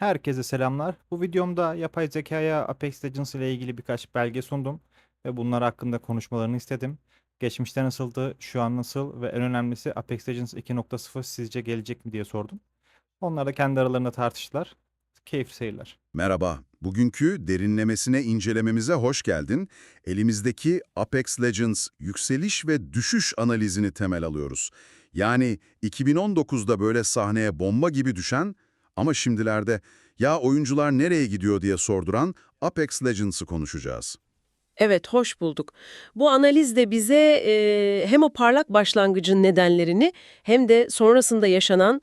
Herkese selamlar. Bu videomda yapay zekaya Apex Legends ile ilgili birkaç belge sundum ve bunlar hakkında konuşmalarını istedim. Geçmişte nasıldı, şu an nasıl ve en önemlisi Apex Legends 2.0 sizce gelecek mi diye sordum. Onlar da kendi aralarında tartıştılar. Keyifli seyirler. Merhaba, bugünkü derinlemesine incelememize hoş geldin. Elimizdeki Apex Legends yükseliş ve düşüş analizini temel alıyoruz. Yani 2019'da böyle sahneye bomba gibi düşen ama şimdilerde ya oyuncular nereye gidiyor diye sorduran Apex Legends'ı konuşacağız. Evet, hoş bulduk. Bu analiz de bize hem o parlak başlangıcın nedenlerini hem de sonrasında yaşanan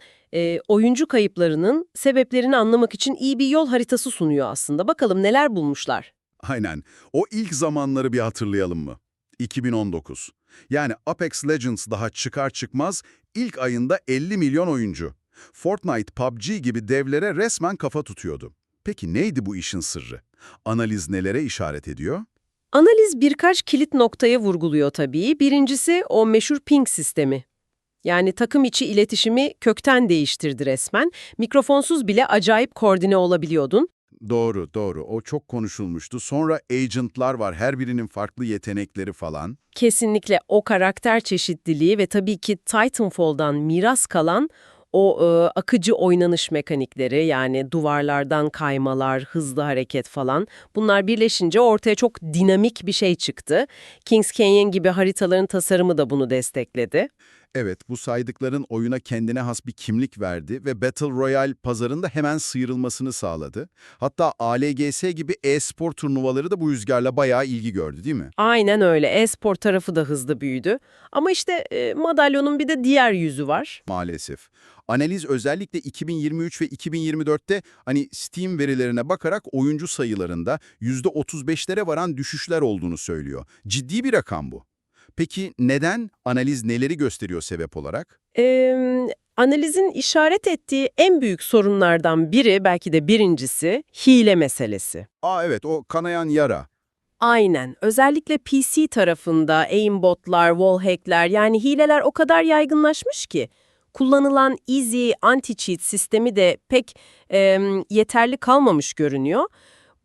oyuncu kayıplarının sebeplerini anlamak için iyi bir yol haritası sunuyor aslında. Bakalım neler bulmuşlar. Aynen, o ilk zamanları bir hatırlayalım mı? 2019. Yani Apex Legends daha çıkar çıkmaz ilk ayında 50 milyon oyuncu. Fortnite, PUBG gibi devlere resmen kafa tutuyordu. Peki neydi bu işin sırrı? Analiz nelere işaret ediyor? Analiz birkaç kilit noktaya vurguluyor tabii. Birincisi o meşhur ping sistemi. Yani takım içi iletişimi kökten değiştirdi resmen. Mikrofonsuz bile acayip koordine olabiliyordun. Doğru, doğru. O çok konuşulmuştu. Sonra agentlar var, her birinin farklı yetenekleri falan. Kesinlikle o karakter çeşitliliği ve tabii ki Titanfall'dan miras kalan o akıcı oynanış mekanikleri yani duvarlardan kaymalar, hızlı hareket falan bunlar birleşince ortaya çok dinamik bir şey çıktı. Kings Canyon gibi haritaların tasarımı da bunu destekledi. Evet, bu saydıkların oyuna kendine has bir kimlik verdi ve Battle Royale pazarında hemen sıyrılmasını sağladı. Hatta ALGS gibi e-spor turnuvaları da bu rüzgarla bayağı ilgi gördü, değil mi? Aynen öyle. E-spor tarafı da hızlı büyüdü. Ama işte madalyonun bir de diğer yüzü var. Maalesef. Analiz özellikle 2023 ve 2024'te hani Steam verilerine bakarak oyuncu sayılarında %35'lere varan düşüşler olduğunu söylüyor. Ciddi bir rakam bu. Peki neden? Analiz neleri gösteriyor sebep olarak? Analizin işaret ettiği en büyük sorunlardan biri, belki de birincisi, hile meselesi. Evet, o kanayan yara. Aynen. Özellikle PC tarafında aimbotlar, wallhack'ler yani hileler o kadar yaygınlaşmış ki kullanılan Easy Anti-Cheat sistemi de pek yeterli kalmamış görünüyor.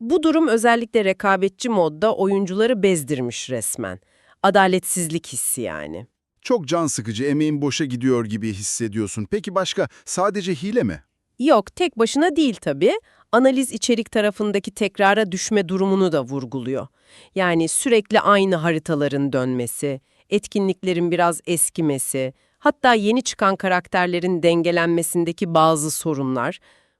Bu durum özellikle rekabetçi modda oyuncuları bezdirmiş resmen. Adaletsizlik hissi yani. Çok can sıkıcı, emeğin boşa gidiyor gibi hissediyorsun. Peki başka? Sadece hile mi? Yok, tek başına değil tabii. Analiz içerik tarafındaki tekrara düşme durumunu da vurguluyor. Yani sürekli aynı haritaların dönmesi, etkinliklerin biraz eskimesi, hatta yeni çıkan karakterlerin dengelenmesindeki bazı sorunlar.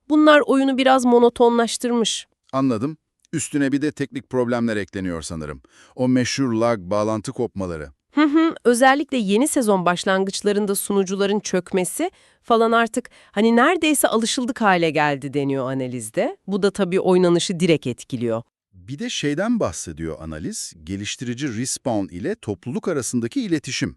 Bunlar oyunu biraz monotonlaştırmış. Anladım. Üstüne bir de teknik problemler ekleniyor sanırım. O meşhur lag, bağlantı kopmaları. Hı hı, özellikle yeni sezon başlangıçlarında sunucuların çökmesi falan artık hani neredeyse alışıldık hale geldi deniyor analizde. Bu da tabii oynanışı direkt etkiliyor. Bir de şeyden bahsediyor analiz, geliştirici Respawn ile topluluk arasındaki iletişim.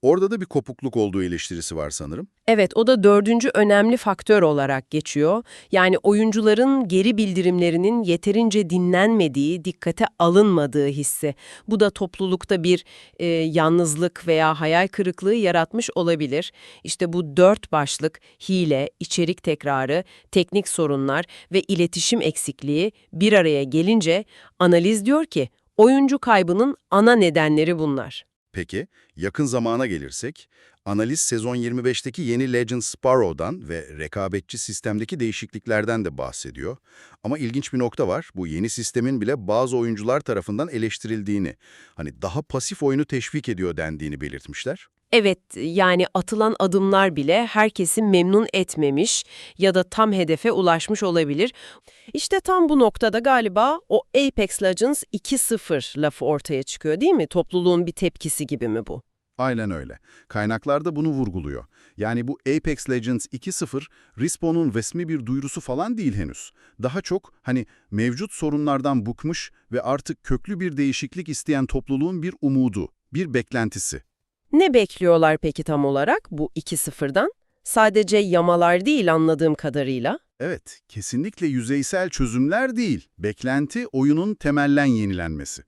Orada da bir kopukluk olduğu eleştirisi var sanırım. Evet, o da dördüncü önemli faktör olarak geçiyor. Yani oyuncuların geri bildirimlerinin yeterince dinlenmediği, dikkate alınmadığı hissi. Bu da toplulukta bir yalnızlık veya hayal kırıklığı yaratmış olabilir. İşte bu dört başlık, hile, içerik tekrarı, teknik sorunlar ve iletişim eksikliği bir araya gelince analiz diyor ki, oyuncu kaybının ana nedenleri bunlar. Peki, yakın zamana gelirsek, analiz sezon 25'teki yeni Legend Sparrow'dan ve rekabetçi sistemdeki değişikliklerden de bahsediyor. Ama ilginç bir nokta var, bu yeni sistemin bile bazı oyuncular tarafından eleştirildiğini, hani daha pasif oyunu teşvik ediyor dendiğini belirtmişler. Evet, yani atılan adımlar bile herkesi memnun etmemiş ya da tam hedefe ulaşmış olabilir. İşte tam bu noktada galiba o Apex Legends 2.0 lafı ortaya çıkıyor değil mi? Topluluğun bir tepkisi gibi mi bu? Aynen öyle. Kaynaklar da bunu vurguluyor. Yani bu Apex Legends 2.0, Respawn'un resmi bir duyurusu falan değil henüz. Daha çok hani mevcut sorunlardan bıkmış ve artık köklü bir değişiklik isteyen topluluğun bir umudu, bir beklentisi. Ne bekliyorlar peki tam olarak bu 2.0'dan? Sadece yamalar değil anladığım kadarıyla. Evet, kesinlikle yüzeysel çözümler değil. Beklenti oyunun temellen yenilenmesi.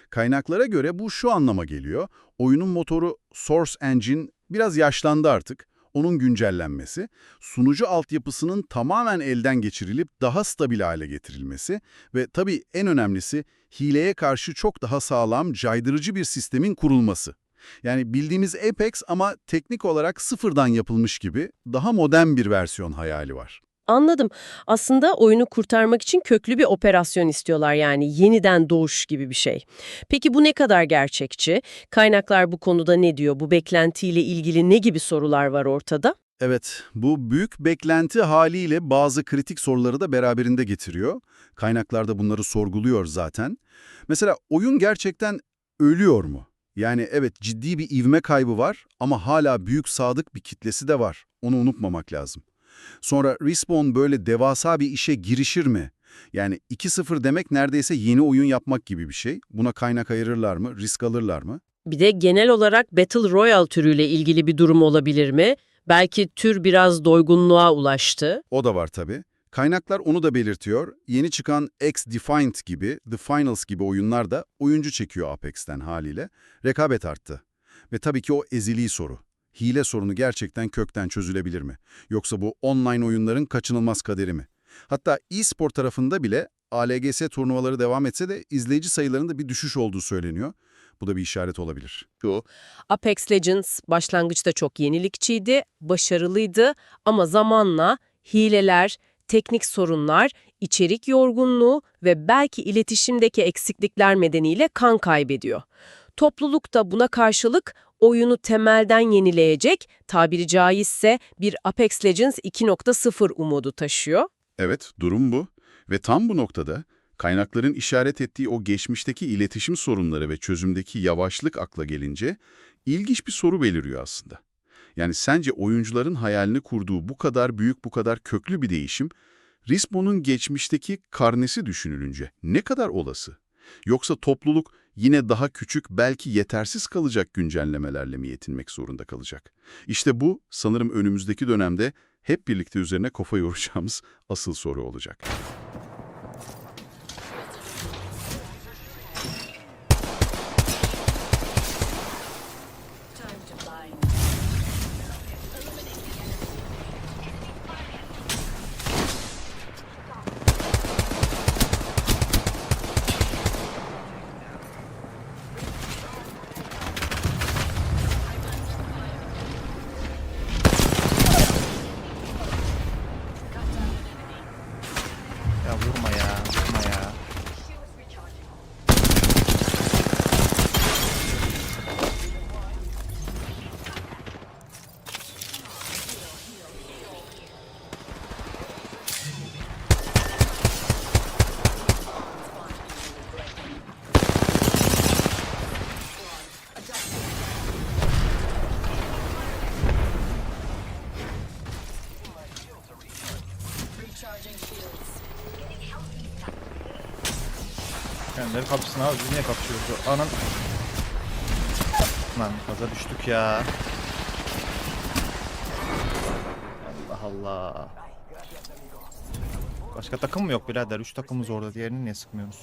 Kaynaklara göre bu şu anlama geliyor. Oyunun motoru Source Engine biraz yaşlandı artık. onun güncellenmesi, sunucu altyapısının tamamen elden geçirilip daha stabil hale getirilmesi ve tabii en önemlisi hileye karşı çok daha sağlam, caydırıcı bir sistemin kurulması. Yani bildiğimiz Apex ama teknik olarak sıfırdan yapılmış gibi daha modern bir versiyon hayali var. Anladım. Aslında oyunu kurtarmak için köklü bir operasyon istiyorlar, yani yeniden doğuş gibi bir şey. Peki bu ne kadar gerçekçi? Kaynaklar bu konuda ne diyor? Bu beklentiyle ilgili ne gibi sorular var ortada? Evet, bu büyük beklenti haliyle bazı kritik soruları da beraberinde getiriyor. Kaynaklar da bunları sorguluyor zaten. Mesela oyun gerçekten ölüyor mu? Yani evet, ciddi bir ivme kaybı var ama hala büyük sadık bir kitlesi de var. Onu unutmamak lazım. Sonra Respawn böyle devasa bir işe girişir mi? Yani 2.0 demek neredeyse yeni oyun yapmak gibi bir şey. Buna kaynak ayırırlar mı, risk alırlar mı? Bir de genel olarak Battle Royale türüyle ilgili bir durum olabilir mi? Belki tür biraz doygunluğa ulaştı. O da var tabii. Kaynaklar onu da belirtiyor. Yeni çıkan X-Defiant gibi, The Finals gibi oyunlar da oyuncu çekiyor Apex'ten haliyle. Rekabet arttı. Ve tabii ki o ezeli soru. Hile sorunu gerçekten kökten çözülebilir mi? Yoksa bu online oyunların kaçınılmaz kaderi mi? Hatta e-spor tarafında bile ALGS turnuvaları devam etse de izleyici sayılarında bir düşüş olduğu söyleniyor. Bu da bir işaret olabilir. Apex Legends başlangıçta çok yenilikçiydi, başarılıydı ama zamanla hileler, teknik sorunlar, içerik yorgunluğu ve belki iletişimdeki eksiklikler nedeniyle kan kaybediyor. Topluluk da buna karşılık oyunu temelden yenileyecek, tabiri caizse bir Apex Legends 2.0 umudu taşıyor. Evet, durum bu. Ve tam bu noktada kaynakların işaret ettiği o geçmişteki iletişim sorunları ve çözümdeki yavaşlık akla gelince ilginç bir soru beliriyor aslında. Yani sence oyuncuların hayalini kurduğu bu kadar büyük, bu kadar köklü bir değişim, Respawn'un geçmişteki karnesi düşünülünce ne kadar olası? Yoksa topluluk yine daha küçük, belki yetersiz kalacak güncellemelerle mi yetinmek zorunda kalacak? İşte bu sanırım önümüzdeki dönemde hep birlikte üzerine kafa yoracağımız asıl soru olacak. Ya vurma ya, vurma ya. Kendileri kapışsın abi, biz niye kapışıyoruz? Anan... Lan kaza düştük ya. Allah Allah. Başka takım mı yok birader? 3 takımımız orada, diğerini niye sıkmıyoruz?